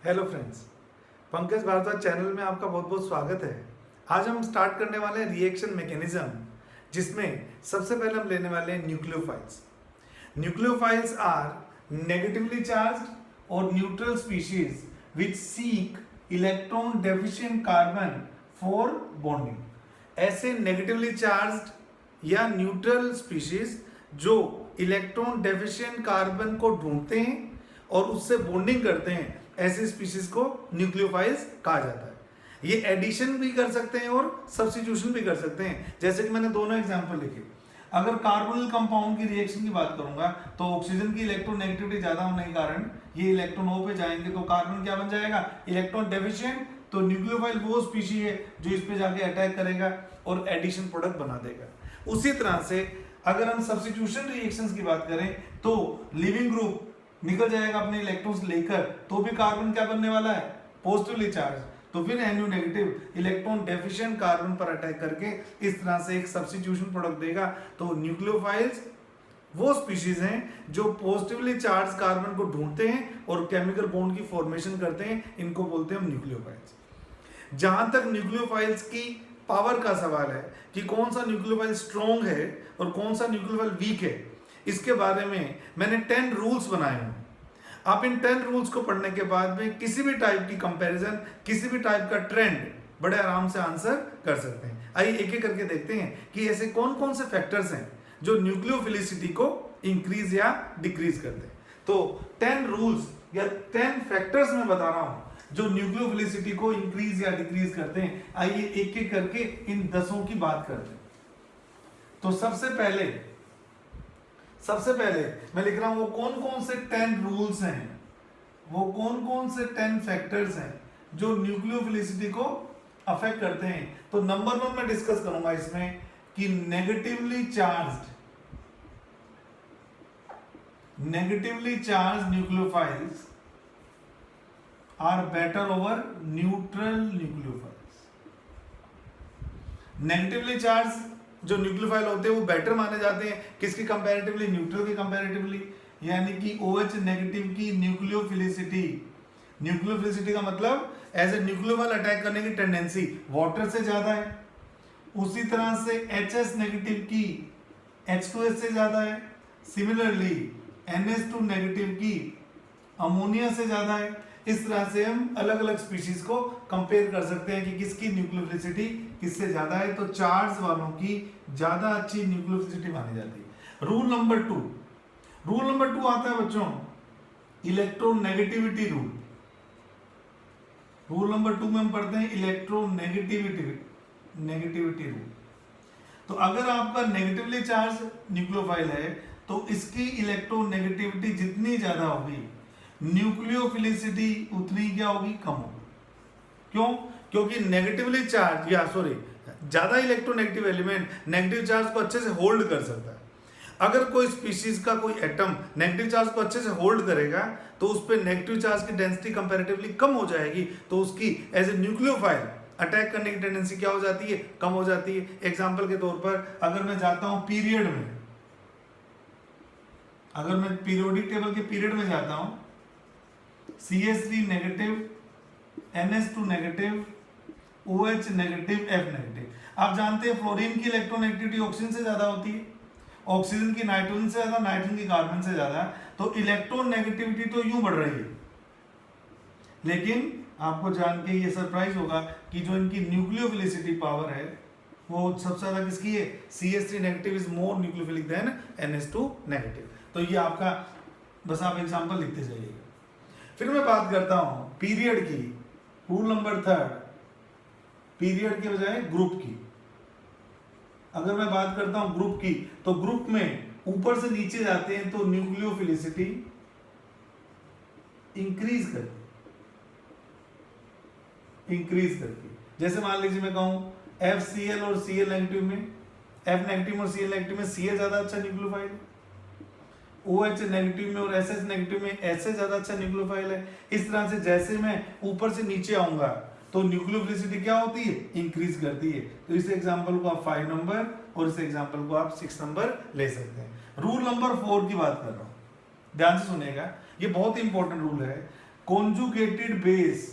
Hello friends, Pankaj Bhardwaj channel में आपका बहुत बहुत स्वागत है। आज हम स्टार्ट करने वाले हैं रिएक्शन मैकेनिज्म, जिसमें सबसे पहले हम लेने वाले हैं nucleophiles. Nucleophiles are negatively charged और neutral species which seek electron deficient carbon for bonding. ऐसे नेगेटिवली चार्ज्ड या न्यूट्रल स्पीशीज जो इलेक्ट्रॉन डेफिशिएंट कार्बन को ढूंढते हैं और उससे बॉन्डिंग करते हैं, ऐसे स्पीशीज को न्यूक्लियोफाइल्स कहा जाता है। ये एडिशन भी कर सकते हैं और सब्स्टिट्यूशन भी कर सकते हैं, जैसे कि मैंने दोनों एग्जांपल लिखे। अगर कार्बोनिल कंपाउंड की रिएक्शन की बात करूंगा तो ऑक्सीजन की इलेक्ट्रोनेगेटिविटी ज्यादा होने के कारण ये इलेक्ट्रॉन O पे जाएंगे तो कार्बन क्या बन जाएगा, इलेक्ट्रॉन डेफिशिएंट। तो न्यूक्लियोफाइल वो स्पीशी है जो इस पे जाके अटैक करेगा और एडिशन प्रोडक्ट बना देगा। उसी तरह से अगर हम सब्स्टिट्यूशन रिएक्शंस की बात करें तो लिविंग ग्रुप निकल जाएगा अपने इलेक्ट्रॉन्स लेकर, तो भी कार्बन क्या बनने वाला है, पॉजिटिवली चार्ज। तो फिर NU negative electron deficient carbon पर अटैक करके इस तरह से एक सब्स्टिट्यूशन प्रोडक्ट देगा। तो न्यूक्लियोफाइल्स वो स्पीशीज हैं जो पॉजिटिवली चार्ज कार्बन को ढूंढते हैं और केमिकल बॉन्ड की फॉर्मेशन करते हैं, इनको बोलते हैं हम न्यूक्लियोफाइल्स। जहां तक न्यूक्लियोफाइल्स की पावर का सवाल है कि कौन सा न्यूक्लियोफाइल स्ट्रॉन्ग है और कौन सा न्यूक्लियोफाइल वीक है, इसके बारे में मैंने 10 रूल्स बनाए हैं। आप इन 10 रूल्स को पढ़ने के बाद में किसी भी टाइप की कंपैरिजन, किसी भी टाइप का ट्रेंड बड़े आराम से आंसर कर सकते हैं। आइए एक एक करके देखते हैं कि ऐसे कौन कौन से फैक्टर्स हैं जो न्यूक्लियोफिलिसिटी को इंक्रीज या डिक्रीज करते हैं। तो 10 रूल्स या 10 फैक्टर्स मैं बता रहा हूं जो न्यूक्लियोफिलिसिटी को इंक्रीज या डिक्रीज करते हैं। आइए एक एक करके इन 10 की बात करते हैं। तो सबसे पहले मैं लिख रहा हूं वो कौन कौन से 10 रूल्स हैं, वो कौन कौन से 10 फैक्टर्स हैं जो न्यूक्लियोफिलिसिटी को अफेक्ट करते हैं। तो नंबर 1 मैं डिस्कस करूंगा इसमें कि negatively charge nucleophiles are better over neutral nucleophiles. Negatively charge जो न्यूक्लियोफाइल होते हैं वो बेटर माने जाते हैं, किसकी कंपैरेटिवली, न्यूट्रल की कंपैरेटिवली। यानी कि OH नेगेटिव की न्यूक्लियोफिलिसिटी का मतलब एज ए न्यूक्लियोफाइल अटैक करने की टेंडेंसी वाटर से ज्यादा है। उसी तरह से HS नेगेटिव की H2S से ज्यादा है। सिमिलरली NH2 नेगेटिव की अमोनिया से ज्यादा है। इस तरह से हम अलग अलग स्पीशीज को कंपेयर कर सकते हैं कि किसकी न्यूक्लियोफिलिसिटी किससे ज्यादा है। तो चार्ज वालों की ज्यादा अच्छी न्यूक्लियोफिलिसिटी मानी जाती है। रूल नंबर 2 आता है बच्चों इलेक्ट्रोनेगेटिविटी रूल। रूल नंबर 2 में हम पढ़ते हैं इलेक्ट्रोनेगेटिविटी रूल। तो अगर आपका नेगेटिवली चार्ज न्यूक्लियोफाइल है तो इसकी इलेक्ट्रोनेगेटिविटी जितनी ज्यादा होगी, न्यूक्लियोफिलिसिटी उतनी क्या होगी, कम होगी। क्यों? क्योंकि नेगेटिवली चार्ज ज्यादा इलेक्ट्रोनेगेटिव एलिमेंट नेगेटिव चार्ज को अच्छे से होल्ड कर सकता है। अगर कोई स्पीशीज का कोई एटम नेगेटिव चार्ज को अच्छे से होल्ड करेगा तो उस पर नेगेटिव चार्ज की डेंसिटी कंपैरेटिवली कम हो जाएगी, तो उसकी एज ए न्यूक्लियोफाइल अटैक करने की टेंडेंसी क्या हो जाती है, कम हो जाती है। एग्जाम्पल के तौर पर अगर मैं जाता हूं पीरियड में, अगर मैं पीरियोडिक टेबल के पीरियड में जाता हूं, CH3 negative, NH2 negative, OH negative, F negative. आप जानते हैं फ्लोरीन की इलेक्ट्रोनेगेटिविटी ऑक्सीजन से ज्यादा होती है, ऑक्सीजन की नाइट्रोजन से ज्यादा, नाइट्रोजन की कार्बन से ज्यादा। तो इलेक्ट्रॉन नेगेटिविटी तो यूं बढ़ रही है, लेकिन आपको जान के ये सरप्राइज होगा कि जो इनकी न्यूक्लियोफिलिसिटी पावर है वो सबसे ज्यादा किसकी है, CH3 negative is more nucleophilic than NH2 negative. तो ये आपका, बस आप एग्जांपल लिखते जाइएगा। फिर मैं बात करता हूं पीरियड की। रूल नंबर 3 पीरियड के बजाय ग्रुप की। अगर मैं बात करता हूं ग्रुप की, तो ग्रुप में ऊपर से नीचे जाते हैं तो न्यूक्लियोफिलिसिटी इंक्रीज करती। जैसे मान लीजिए मैं कहूं FCl और Cl नेगेटिव में, F नेगेटिव और Cl नेगेटिव में Cl ज्यादा अच्छा न्यूक्लियोफाइल है, OH नेगेटिव में और SS नेगेटिव में SS ज्यादा अच्छा न्यूक्लियोफाइल है। इस तरह से जैसे मैं ऊपर से नीचे आऊंगा तो न्यूक्लियोफिलिसिटी क्या होती है, इंक्रीज करती है। तो इस एग्जांपल को आप 5 नंबर और इस एग्जांपल को आप 6 नंबर ले सकते हैं। रूल नंबर 4 की बात कर रहा हूं, ध्यान से सुनेगा, ये बहुत इंपॉर्टेंट रूल है। conjugated base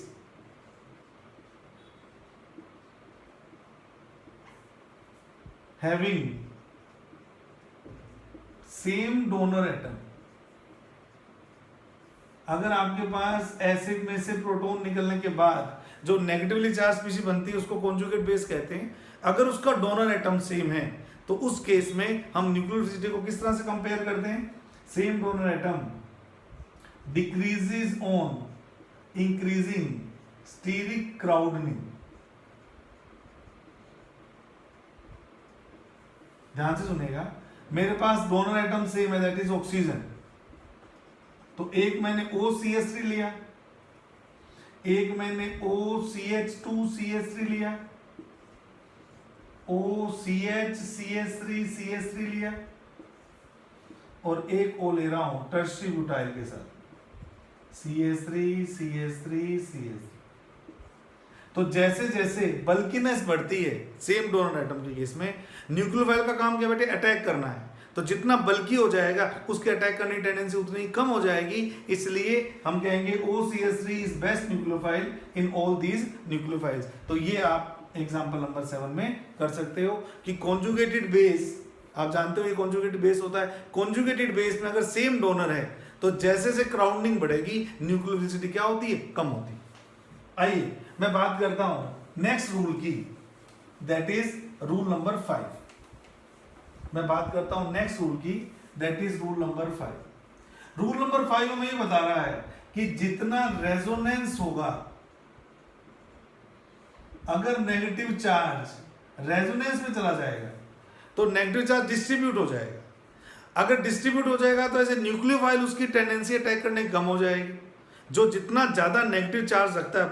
having same donor atom, अगर आपके पास एसिड में से प्रोटॉन निकलने के बाद जो नेगेटिवली चार्ज स्पीशीज बनती है उसको कॉन्जुगेट बेस कहते हैं। अगर उसका डोनर एटम सेम है तो उस केस में हम न्यूक्लियोफिलिसिटी को किस तरह से कंपेयर करते हैं? Same donor atom decreases on increasing steric crowding. ध्यान से सुनेगा, मेरे पास डोनर एटम सेम है, दैट इज ऑक्सीजन। तो एक मैंने OCH3 लिया, एक मैंने OCH2CH3 लिया, OCH CH3CH3 लिया, और एक O ले रहा हूं टर्शियरी ब्यूटाइल के साथ CH3CH3CH3। तो जैसे जैसे बल्कीनेस बढ़ती है सेम डोनर एटम के केस में, न्यूक्लियोफाइल का काम क्या बेटे? अटैक करना है। तो जितना बल्की हो जाएगा उसके अटैक करने की टेंडेंसी उतनी कम हो जाएगी, इसलिए हम कहेंगे OCH3 is best nucleophile in all these nucleophiles. तो ये आप एग्जांपल नंबर 7 में कर सकते हो कि कॉन्जुगेटेड बेस, आप जानते हो ये कॉन्जुगेटेड बेस होता है। कॉन्जुगेटेड बेस में अगर सेम डोनर है तो जैसे जैसे क्राउडिंग बढ़ेगी न्यूक्लियोफिलिसिटी क्या होती है? कम होती है। आइए मैं बात करता हूं नेक्स्ट रूल की, दैट इज रूल नंबर 5। मैं बात करता हूं नेक्स्ट रूल की, that is rule number 5। Rule number 5 में ये बता रहा है कि जितना रेजोनेंस होगा, अगर नेगेटिव चार्ज रेजोनेंस में चला जाएगा तो नेगेटिव चार्ज डिस्ट्रीब्यूट हो जाएगा। अगर डिस्ट्रीब्यूट हो जाएगा तो ऐसे न्यूक्लियोफाइल उसकी टेंडेंसी अटैक करने की कम हो जाएगी। जो जितना ज्यादा नेगेटिव चार्ज रखता है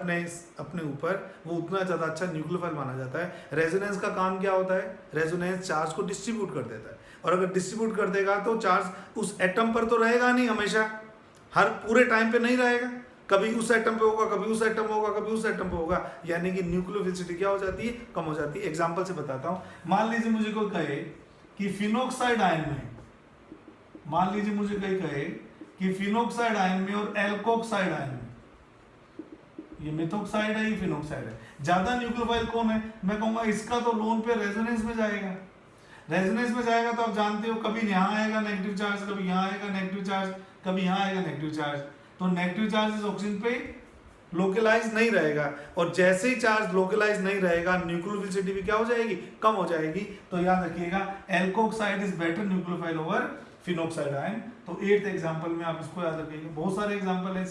अपने ऊपर, वो उतना ज्यादा अच्छा न्यूक्लियोफाइल माना जाता है। रेजोनेंस का काम क्या होता है? रेजोनेंस चार्ज को डिस्ट्रीब्यूट कर देता है, और अगर डिस्ट्रीब्यूट कर देगा तो चार्ज उस एटम पर तो रहेगा नहीं हमेशा, हर पूरे टाइम पे नहीं रहेगा, कभी उस एटम पे होगा, कभी उस एटम पे होगा, कभी उस एटम पे होगा, यानी कि न्यूक्लियोफिलिसिटी क्या हो जाती है? कम हो जाती है। एग्जाम्पल से बताता हूं। मान लीजिए मुझे कोई कहे कि फिनोक्साइड आयन में, मान लीजिए मुझे कोई कहे कि फिनोक्साइड आयन में और एल्कोक्साइड आयन में, ये मिथोक्साइड है, ये फिनोक्साइड है, ज्यादा न्यूक्लियोफाइल कौन है? मैं कहूंगा इसका तो लोन पे रेजोनेंस में जाएगा। रेजोनेंस में जाएगा तो आप जानते हो कभी यहाँ आएगा नेगेटिव चार्ज, कभी यहाँ आएगा नेगेटिव चार्ज, कभी यहाँ आएगा नेगेटिव चार्ज। तो नेगेटिव चार्ज इस ऑक्सीजन पे लोकलाइज नहीं रहेगा, और जैसे ही चार्ज लोकलाइज नहीं रहेगा न्यूक्लियोफिलिसिटी भी क्या हो जाएगी? कम हो जाएगी। तो याद रखिएगा alkoxide is better nucleophile over phenoxide ion. तो 8th एग्जांपल में आप इसको याद रखिएगा। बहुत सारे एग्जांपल है।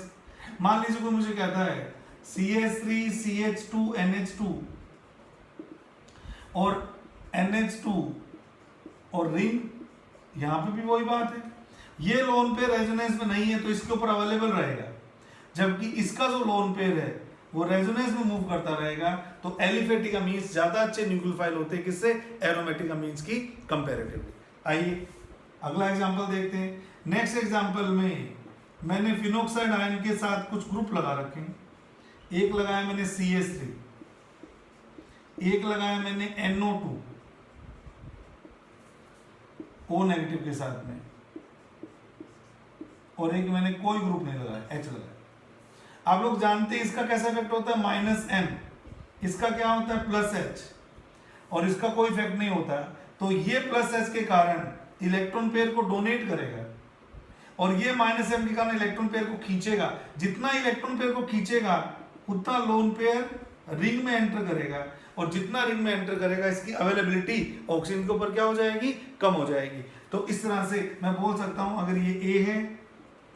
मान लीजिए कोई मुझे कहता है CH3CH2NH2 और NH2 और रिंग, यहां पे भी वही बात है, ये लोन पेयर रेजोनेंस में नहीं है तो इसके ऊपर अवेलेबल रहेगा, जबकि इसका जो लोन पेयर है वो रेजोनेंस में मूव करता रहेगा। तो एलिफेटिक अमीन्स ज्यादा अच्छे न्यूक्लियोफाइल होते हैं किससे? एरोमेटिक अमीन्स की कंपैरेटिवली। आइए अगला एग्जांपल देखते हैं। नेक्स्ट एग्जांपल में मैंने फिनोक्साइड आयन के साथ कुछ ग्रुप लगा रखे हैं। एक लगाया मैंने CH3, एक लगाया मैंने NO2 O नेगेटिव के साथ में, और एक मैंने कोई ग्रुप नहीं लगाया, H लगाया। आप लोग जानते हैं इसका कैसा इफेक्ट होता है? -M। इसका क्या होता है? +H, और इसका कोई इफेक्ट नहीं होता। तो ये +H के कारण इलेक्ट्रॉन पेयर को डोनेट करेगा, और ये -M के कारण इलेक्ट्रॉन पेयर को खींचेगा। जितना इलेक्ट्रॉन पेयर को खींचेगा उतना लोन पेयर रिंग में एंटर करेगा, और जितना रिंग में एंटर करेगा इसकी अवेलेबिलिटी ऑक्सीजन के ऊपर क्या हो जाएगी? कम हो जाएगी। तो इस तरह से मैं बोल सकता हूं अगर ये A है,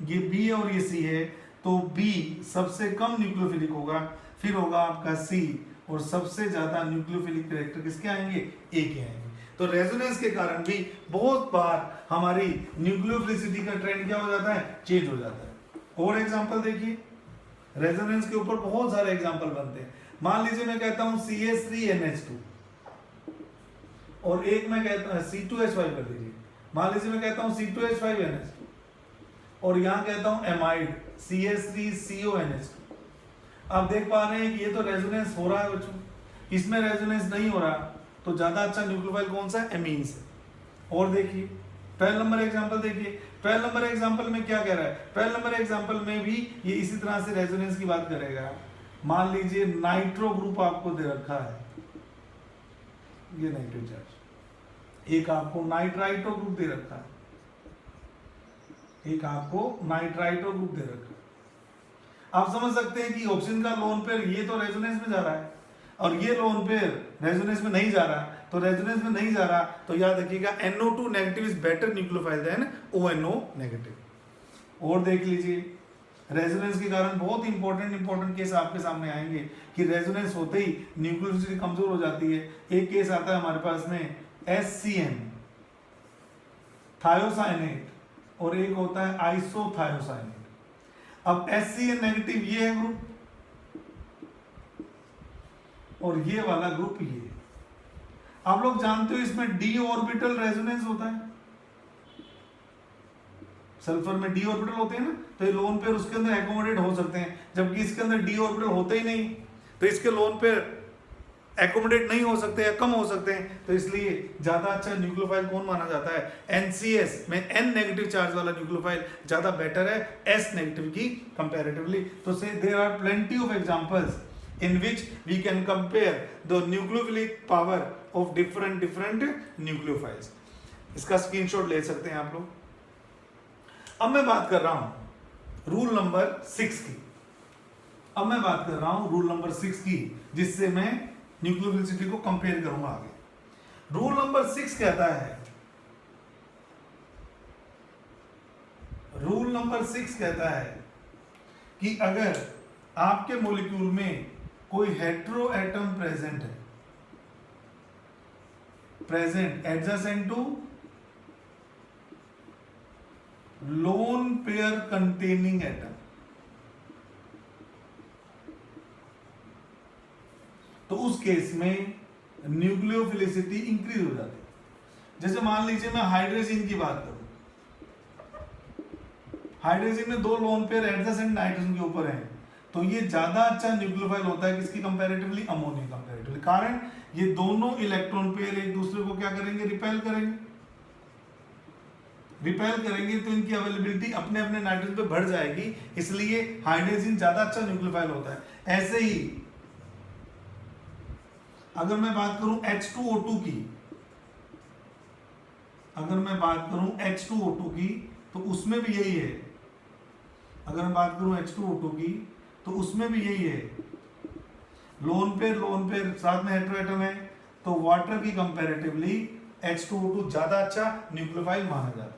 ये B है और ये C है, तो B सबसे कम न्यूक्लियोफिलिक होगा, फिर होगा आपका C, और सबसे ज्यादा न्यूक्लियोफिलिक कैरेक्टर किसके आएंगे? A के आएंगे। तो रेजोनेंस के कारण भी बहुत बार हमारी न्यूक्लियोफिलिसिटी का ट्रेंड क्या हो जाता है? चेंज हो जाता है। और एग्जांपल देखिए, रेजोनेंस के ऊपर बहुत सारे एग्जांपल बनते हैं। मान लीजिए मैं कहता हूं CH3NH2, और एक मैं कहता हूं C2H5 कर दीजिए। मान लीजिए मैं कहता हूं C2H5NH2, और यहां कहता हूं एमाइड CH3CONH2। आप देख पा रहे हैं कि ये तो रेजोनेंस हो रहा है बच्चों, इसमें रेजोनेंस नहीं हो रहा, तो ज्यादा अच्छा न्यूक्लियोफाइल कौन सा है? एमीन्स है। और देखिए पहला नंबर एग्जांपल देखिए, पहले नंबर एग्जांपल में क्या कह रहा है, पहले नंबर एग्जांपल में भी ये इसी तरह से रेजोनेंस की बात करेगा। मान लीजिए नाइट्रो ग्रुप आपको दे रखा है, ये नेगेटिव चार्ज, एक आपको नाइट्राइटो ग्रुप दे रखा है, एक आपको नाइट्राइटो ग्रुप दे रखा है। आप समझ सकते हैं कि ऑक्सीजन का लोन पेयर ये तो रेजोनेंस में जा रहा है और ये लोन पेयर रेजोनेंस में नहीं जा रहा, तो रेजोनेंस में नहीं जा रहा तो याद रखिएगा NO2 negative is better nucleophile than ONO negative. और देख लीजिए रेजोनेंस के कारण बहुत इंपॉर्टेंट केस आपके सामने आएंगे कि रेजोनेंस होते ही न्यूक्लियोसिटी कमजोर हो जाती है। एक केस आता है हमारे पास में SCN थायोसाइनेट और एक होता है आइसोथायोसाइनेट। अब SCN नेगेटिव ये है ग्रुप और ये वाला ग्रुप ये है। आप लोग जानते हो इसमें d ऑर्बिटल रेजोनेंस होता है, सल्फर में d ऑर्बिटल होते हैं ना, तो ये लोन पेयर उसके अंदर एकोमोडेट हो सकते हैं, जबकि इसके अंदर d ऑर्बिटल होते ही नहीं, तो इसके लोन पेयर एकोमोडेट नहीं हो सकते या कम हो सकते हैं। तो इसलिए ज्यादा अच्छा न्यूक्लियोफाइल कौन माना जाता है, NCS में N नेगेटिव चार्ज वाला न्यूक्लियोफाइल ज्यादा बेटर है S नेगेटिव की कंपैरेटिवली। तो so there are plenty of examples in which we can compare the nucleophilic power of different nucleophiles। इसका स्क्रीनशॉट ले सकते हैं आप लोग। अब मैं बात कर रहा हूं रूल नंबर 6 की, अब मैं बात कर रहा हूं रूल नंबर 6 की, जिससे मैं न्यूक्लियोफिलिसिटी को कंपेयर करूंगा आगे। रूल नंबर 6 कहता है, रूल नंबर 6 कहता है कि अगर आपके मॉलिक्यूल में कोई हेटेरो एटम प्रेजेंट है, present adjacent to lone pair containing atom, तो उस केस में न्यूक्लियोफिलिसिटी इंक्रीज हो जाती है। जैसे मान लीजिए मैं हाइड्रोजन की बात करूं, हाइड्रोजन में दो लोन पेयर एडजेसेंट नाइट्रोजन के ऊपर हैं, तो ये ज्यादा अच्छा न्यूक्लियोफाइल होता है किसकी कंपैरेटिवली, अमोनिया कंपैरेटिवली। कारण ये दोनों इलेक्ट्रॉन पेयर एक दूसरे को क्या करेंगे, रिपेल करेंगे, रिपेल करेंगे, तो इनकी अवेलेबिलिटी अपने अपने नाइट्रोजन पे बढ़ जाएगी, इसलिए हाइड्रोजन ज्यादा अच्छा न्यूक्लियोफाइल होता है। ऐसे ही अगर मैं बात करूं H2O2 की, अगर मैं बात करूं H2O2 की, तो उसमें भी यही है। अगर मैं बात करूं H2O2 की, तो उसमें भी यही है, लोन पेयर साथ में हेटेरो एटम है, तो वाटर की कंपैरेटिवली H2O2 ज्यादा अच्छा न्यूक्लियोफाइल माना जाता है।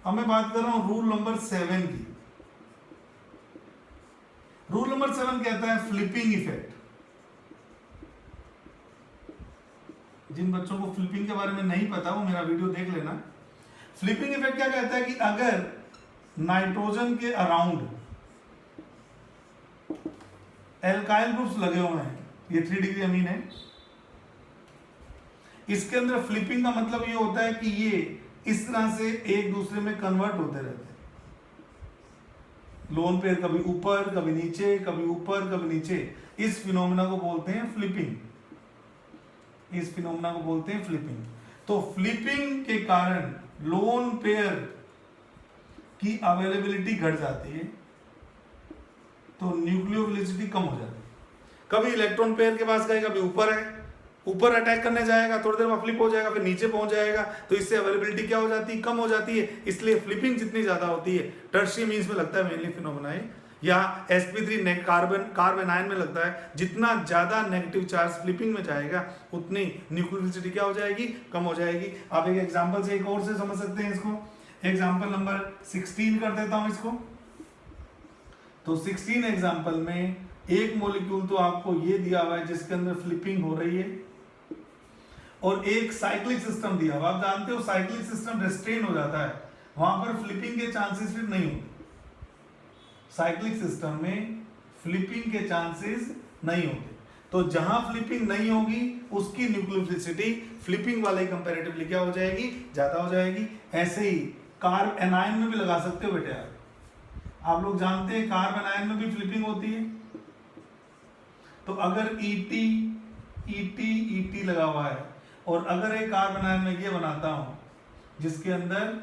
अब मैं बात कर रहा हूं रूल नंबर 7 की। रूल नंबर 7 कहता है फ्लिपिंग इफेक्ट। जिन बच्चों को फ्लिपिंग के बारे में नहीं पता वो मेरा वीडियो देख लेना। फ्लिपिंग इफेक्ट क्या कहता है कि अगर नाइट्रोजन के अराउंड एल्काइल ग्रुप्स लगे हुए हैं, ये 3 डिग्री अमीन है, इसके अंदर फ्लिपिंग का मतलब ये होता है कि ये इस तरह से एक दूसरे में कन्वर्ट होते रहते हैं, लोन पेयर कभी ऊपर कभी नीचे, कभी ऊपर कभी नीचे। इस फिनोमेना को बोलते हैं फ्लिपिंग, इस फिनोमेना को बोलते हैं फ्लिपिंग। तो फ्लिपिंग के कारण लोन पेयर की अवेलेबिलिटी घट जाती है, तो न्यूक्लियोफिलिसिटी कम हो जाती है। कभी इलेक्ट्रॉन पेयर के पास गए, कभी ऊपर है, ऊपर अटैक करने जाएगा, थोड़ी देर में फ्लिप हो जाएगा, फिर नीचे पहुंच जाएगा, तो इससे अवेलेबिलिटी क्या हो जाती है, कम हो जाती है। इसलिए फ्लिपिंग जितनी ज्यादा होती है, टर्शियरी मींस में लगता है मेनली फिनोमेना है, या sp3 कार्बन आयन में लगता है, जितना ज्यादा नेगेटिव चार्ज फ्लिपिंग में जाएगा उतनी न्यूक्लियोफिलिसिटी क्या हो जाएगी, कम हो जाएगी। आप एक एग्जांपल से एक और से समझ सकते हैं इसको। एग्जांपल नंबर 16 कर देता हूं इसको। तो 16 एग्जांपल में एक मॉलिक्यूल तो आपको ये दिया हुआ है जिसके अंदर फ्लिपिंग हो रही है, और एक साइक्लिक सिस्टम दिया हुआ। आप जानते हो साइक्लिक सिस्टम रेस्ट्रेन हो जाता है, वहां पर फ्लिपिंग के चांसेस फिर नहीं होते। साइक्लिक सिस्टम में फ्लिपिंग के चांसेस नहीं होते, तो जहां फ्लिपिंग नहीं होगी उसकी न्यूक्लियोफिलिसिटी फ्लिपिंग वाले कंपैरेटिवली क्या हो जाएगी, ज्यादा हो जाएगी। ऐसे ही कार्ब एनायन में भी लगा सकते हो बेटे आप लोग जानते हैं कार्बन आयन में भी फ्लिपिंग होती है। तो अगर ET लगा हुआ है, और अगर एक कार्बन आयन में ये बनाता हूं जिसके अंदर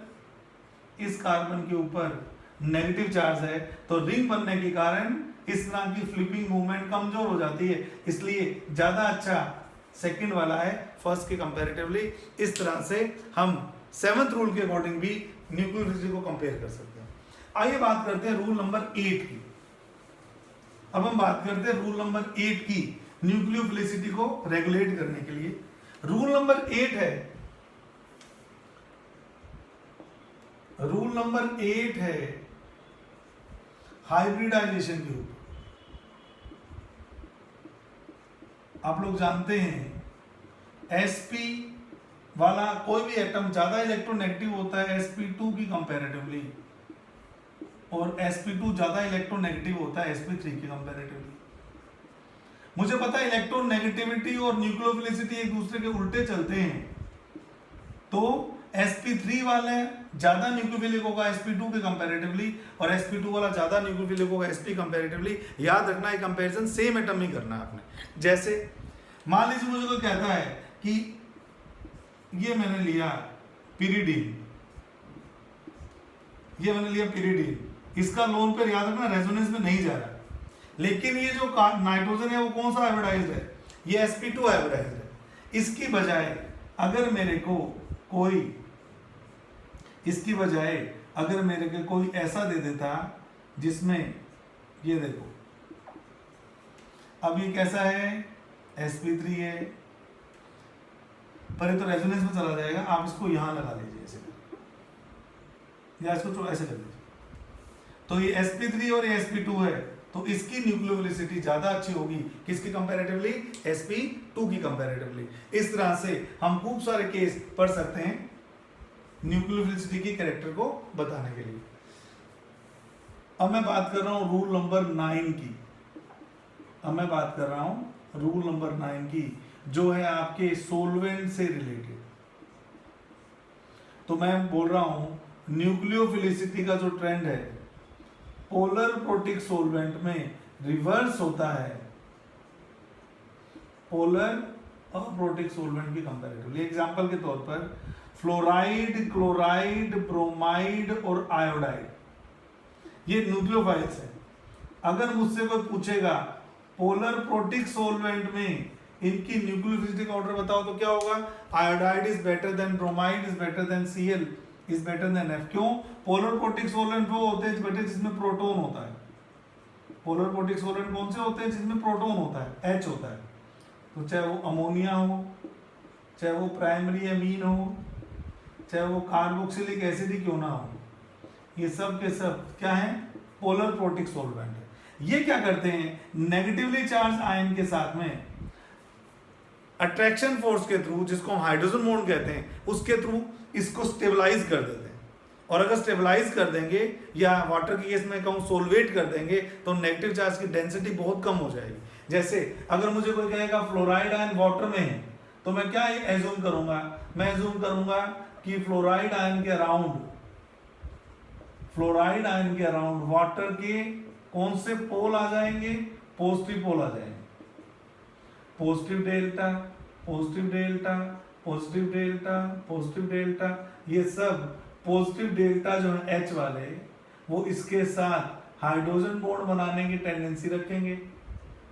इस कार्बन के ऊपर नेगेटिव चार्ज है तो रिंग बनने के कारण इस तरह की फ्लिपिंग मूवमेंट कमजोर हो जाती है, इसलिए ज्यादा अच्छा सेकंड वाला है फर्स्ट के कंपैरेटिवली। इस तरह से हम 7th रूल के अकॉर्डिंग भी न्यूक्लियोफिलिसिटी को कंपेयर कर सकते हैं। आइए बात करते हैं रूल नंबर 8 की। अब हम बात करते हैं रूल नंबर 8 की न्यूक्लियोफिलिसिटी को रेगुलेट करने के लिए। रूल नंबर 8 है, रूल नंबर 8 है हाइब्रिडाइजेशन के ऊपर। आप लोग जानते हैं sp वाला कोई भी एटम ज्यादा इलेक्ट्रोनेगेटिव होता है sp2 की कंपैरेटिवली, और sp2 ज्यादा इलेक्ट्रोनेगेटिव होता है sp3 की कंपैरेटिवली। मुझे पता है इलेक्ट्रोनेगेटिविटी और न्यूक्लियोफिलिसिटी एक दूसरे के उल्टे चलते हैं, तो sp3 वाले ज्यादा न्यूक्लियोफिलिक होगा sp2 के कंपैरेटिवली, और sp2 वाला ज्यादा न्यूक्लियोफिलिक होगा sp कंपैरेटिवली। याद रखना है कंपैरिजन सेम एटम ही करना है आपने। जैसे मान लीजिए मुझे कोई कहता है कि ये मैंने लिया पिरिडीन, ये मैंने लिया पिरिडीन, इसका लोन पेयर याद रखना रेजोनेंस में नहीं जा रहा, लेकिन ये जो नाइट्रोजन है वो कौन सा हाइब्रिडाइज्ड है, ये sp2 हाइब्रिडाइज्ड है। इसकी बजाय अगर मेरे को कोई, इसकी बजाय अगर मेरे को कोई ऐसा दे देता जिसमें ये देखो, अब ये कैसा है sp3 है, पर ये तो रेजोनेंस में चला जाएगा, आप इसको यहां लगा लीजिए ऐसे, या इसको ऐसे कर लीजिए, तो ये sp3 और ये sp2 है, तो इसकी न्यूक्लियोफिलिसिटी ज्यादा अच्छी होगी किसकी कंपैरेटिवली, sp2 की कंपैरेटिवली। इस तरह से हम खूब सारे केस पढ़ सकते हैं न्यूक्लियोफिलिसिटी की कैरेक्टर को बताने के लिए। अब मैं बात कर रहा हूं रूल नंबर 9 की, अब मैं बात कर रहा हूं रूल नंबर 9 की, जो है आपके सोलवेंट से रिलेटेड। तो मैं बोल रहा हूं न्यूक्लियोफिलिसिटी का जो ट्रेंड है पोलर प्रोटिक सोलवेंट में रिवर्स होता है पोलर अप्रोटिक सोलवेंट की कंपैरेटिवली। एग्जांपल के तौर पर फ्लोराइड, क्लोराइड, ब्रोमाइड और आयोडाइड, ये न्यूक्लियोफाइल्स है। अगर मुझसे कोई पूछेगा पोलर प्रोटिक सोलवेंट में इनकी न्यूक्लियोफिलिसिटी का ऑर्डर बताओ, तो क्या होगा, iodide is better than bromide, is better than Cl, is better than F। क्यों? पोलर प्रोटिक सोलवेंट वो होते हैं बेटे जिसमें प्रोटॉन होता है। पोलर प्रोटिक सोलवेंट कौन से होते हैं? जिसमें प्रोटॉन होता है, H होता है। तो चाहे वो अमोनिया हो, चाहे वो प्राइमरी एमीन हो, चाहे वो कार्बोक्सिलिक एसिड ही क्यों ना हो, ये सब के सब क्या है, पोलर प्रोटिक सोलवेंट है। ये क्या करते हैं, नेगेटिवली चार्ज आयन के साथ में अट्रैक्शन फोर्स के थ्रू, जिसको हम हाइड्रोजन बॉन्ड कहते हैं, उसके थ्रू इसको स्टेबलाइज कर देते हैं। और अगर स्टेबलाइज कर देंगे या वाटर के केस में कहूँ सोलवेट कर देंगे तो नेगेटिव चार्ज की डेंसिटी बहुत कम हो जाएगी। जैसे अगर मुझे कोई कहेगा फ्लोराइड आयन वाटर में है, तो मैं क्या एज्यूम करूंगा, मैं एज्यूम करूंगा कि फ्लोराइड आयन के अराउंड, फ्लोराइड आयन के अराउंड वाटर के कौन से पोल आ जाएंगे, पॉजिटिव पोल आ जाएंगे। Positive delta, positive delta, positive delta, positive delta, ये सब पॉजिटिव डेल्टा जो है H वाले, वो इसके साथ हाइड्रोजन बॉन्ड बनाने की टेंडेंसी रखेंगे।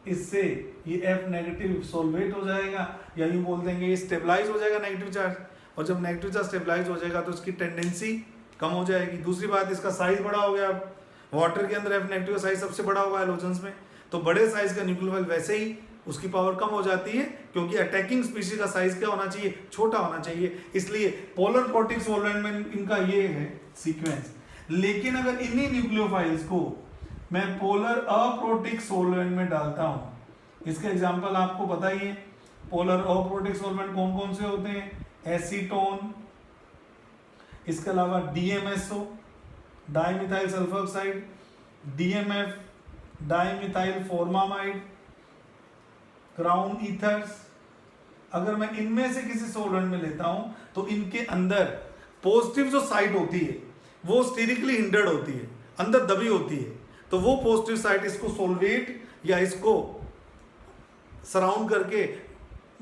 इससे ये F नेगेटिव सोलवेट हो जाएगा, या यूं बोल देंगे ये स्टेबलाइज हो जाएगा नेगेटिव चार्ज, और जब नेगेटिव चार्ज स्टेबलाइज हो जाएगा तो इसकी टेंडेंसी कम हो जाएगी। दूसरी बात, इसका साइज बड़ा हो गया। अब वाटर के अंदर F नेगेटिव साइज सबसे बड़ा होगा हैलोजेंस में, तो बड़े साइज का न्यूक्लियोफाइल वैसे ही उसकी पावर कम हो जाती है, क्योंकि अटैकिंग स्पीशीज का साइज क्या होना चाहिए, छोटा होना चाहिए। इसलिए पोलर प्रोटिक सोलवेंट में इनका ये है सीक्वेंस। लेकिन अगर इन्हीं न्यूक्लियोफाइल्स को मैं पोलर अप्रोटिक सोलवेंट में डालता हूं, इसके एग्जांपल आपको पता ही है। पोलर अप्रोटिक सोलवेंट कौन कौन से होते हैं, एसीटोन, इसके अलावा DMSO, dimethyl sulphur oxide, DMF, dimethyl formamide, crown ethers. अगर मैं इनमें से किसी सोलवेंट में लेता हूं तो इनके अंदर पॉजिटिव जो साइड होती है वो स्टेरिकली हिंडर्ड होती है, अंदर दबी होती है, तो वो पॉजिटिव साइड इसको सोलवेट या इसको सराउंड करके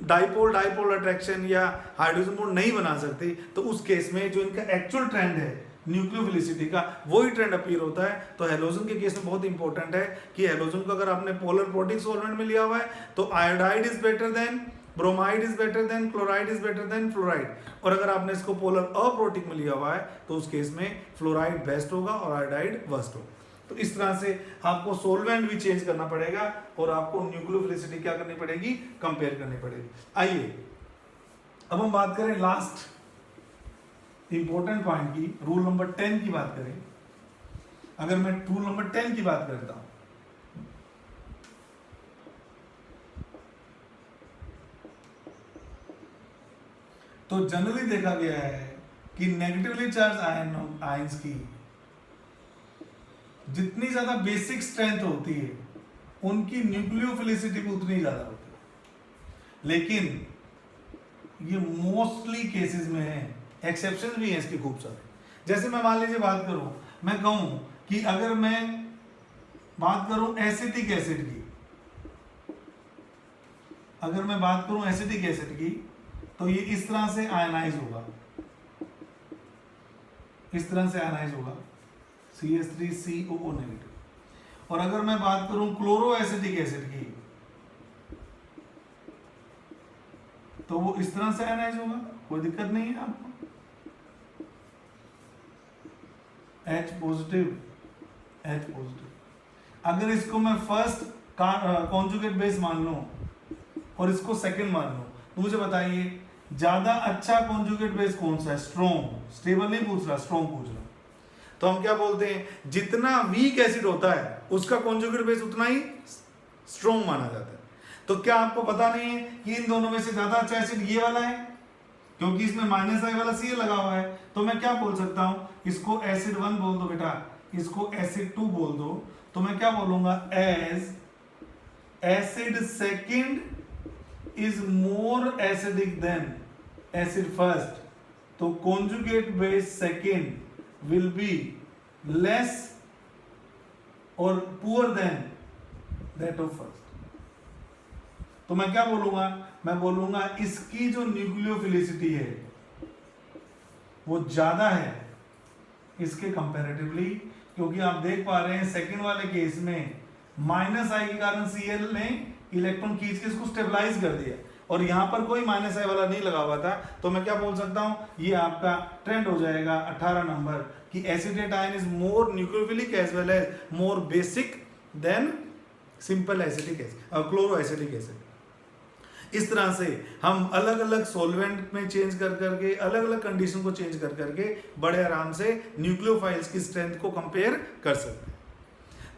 डाइपोल डाइपोल अट्रैक्शन या हाइड्रोजन बॉन्ड नहीं बना सकती। तो उस केस में जो इनका एक्चुअल ट्रेंड है न्यूक्लियोफिलिसिटी का वही ट्रेंड अपीयर होता है। तो हेलोजन के केस में बहुत इंपॉर्टेंट है कि हेलोजन को अगर आपने पोलर प्रोटिक सॉल्वेंट में लिया हुआ है तो iodide is better than, bromide is better than, chloride is better than fluoride. और अगर आपने इसको पोलर अप्रोटिक में लिया हुआ है तो उस केस में फ्लोराइड बेस्ट होगा और आयोडाइड वर्स्ट होगा। तो इस तरह से आपको सोलवेंट भी चेंज करना पड़ेगा और आपको न्यूक्लियोफिलिसिटी क्या करनी पड़ेगी, कंपेयर करनी पड़ेगी। आइए अब हम बात करें लास्ट इंपॉर्टेंट पॉइंट की, रूल नंबर 10 की बात करें। अगर मैं रूल नंबर 10 की बात करता हूं तो जनरली देखा गया है कि नेगेटिवली चार्ज आयंस की जितनी ज्यादा बेसिक स्ट्रेंथ होती है उनकी न्यूक्लियोफिलिसिटी भी उतनी ज्यादा होती है। लेकिन ये मोस्टली केसेस में है, एक्सेप्शन भी है इसके खूब सारे। जैसे मैं मान लीजिए बात करूं, मैं कहूं कि अगर मैं बात करूं एसिटिक एसिड की, अगर मैं बात करूं एसिटिक एसिड की तो ये इस तरह से आयनाइज होगा, इस तरह से आयनाइज होगा CH3COO नेगेटिव। और अगर मैं बात करूं क्लोरो एसिटिक एसिड की तो वो इस तरह से आयनाइज होगा, कोई दिक्कत नहीं है आपको, H पॉजिटिव H पॉजिटिव। अगर इसको मैं फर्स्ट कॉन्जुगेट बेस मान लूं और इसको सेकंड मान लूं तो मुझे बताइए ज्यादा अच्छा कॉन्जुगेट बेस कौन सा है? स्ट्रॉन्ग, स्टेबल नहीं पूछ रहा, स्ट्रॉन्ग पूछ रहा। तो हम क्या बोलते हैं, जितना वीक एसिड होता है उसका कॉन्जुगेट बेस उतना ही स्ट्रॉन्ग माना जाता है। तो क्या आपको पता नहीं है कि इन दोनों में से ज्यादा अच्छा एसिड ये वाला है, क्योंकि इसमें -I वाला Cl लगा हुआ है। तो मैं क्या बोल सकता हूं, इसको एसिड 1 बोल दो बेटा, इसको एसिड 2 बोल दो, तो मैं क्या बोलूंगा, as acid second is more acidic than acid first, तो conjugate base second will be less और poor than that of first. तो मैं क्या बोलूंगा, मैं बोलूंगा इसकी जो न्यूक्लियोफिलिसिटी है वो ज्यादा है इसके कंपैरेटिवली, क्योंकि आप देख पा रहे हैं सेकंड वाले केस में -I के कारण Cl ने इलेक्ट्रॉन खींच के इसको स्टेबलाइज कर दिया और यहां पर कोई -I वाला नहीं लगा हुआ था। तो मैं क्या बोल सकता हूं, ये आपका ट्रेंड हो जाएगा 18 नंबर कि acetate ion is more nucleophilic as well as more basic than simple acetic acid, chloro acetic acid. इस तरह से हम अलग अलग सॉल्वेंट में चेंज कर करके, अलग अलग कंडीशन को चेंज कर करके बड़े आराम से न्यूक्लियोफाइल्स की स्ट्रेंथ को कंपेयर कर सकते हैं।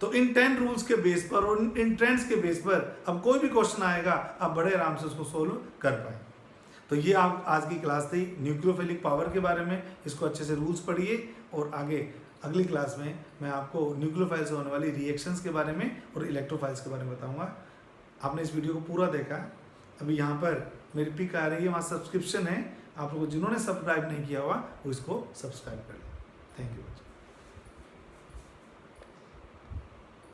तो इन 10 रूल्स के बेस पर और इन ट्रेंड्स के बेस पर अब कोई भी क्वेश्चन आएगा आप बड़े आराम से उसको सोल्व कर पाए। तो ये आप आज की क्लास थी न्यूक्लियोफिलिक पावर के बारे में। इसको अच्छे से रूल्स पढ़िए और आगे अगली क्लास में मैं आपको न्यूक्लियोफाइल से होने वाली रिएक्शंस के बारे में और इलेक्ट्रोफाइल्स के बारे में बताऊंगा। आपने इस वीडियो को पूरा देखा। अभी यहाँ पर मेरी पिक आ रही है, वहाँ सब्सक्रिप्शन है, आप लोगों जिन्होंने सब्सक्राइब नहीं किया हुआ वो इसको सब्सक्राइब कर लें। Thank you.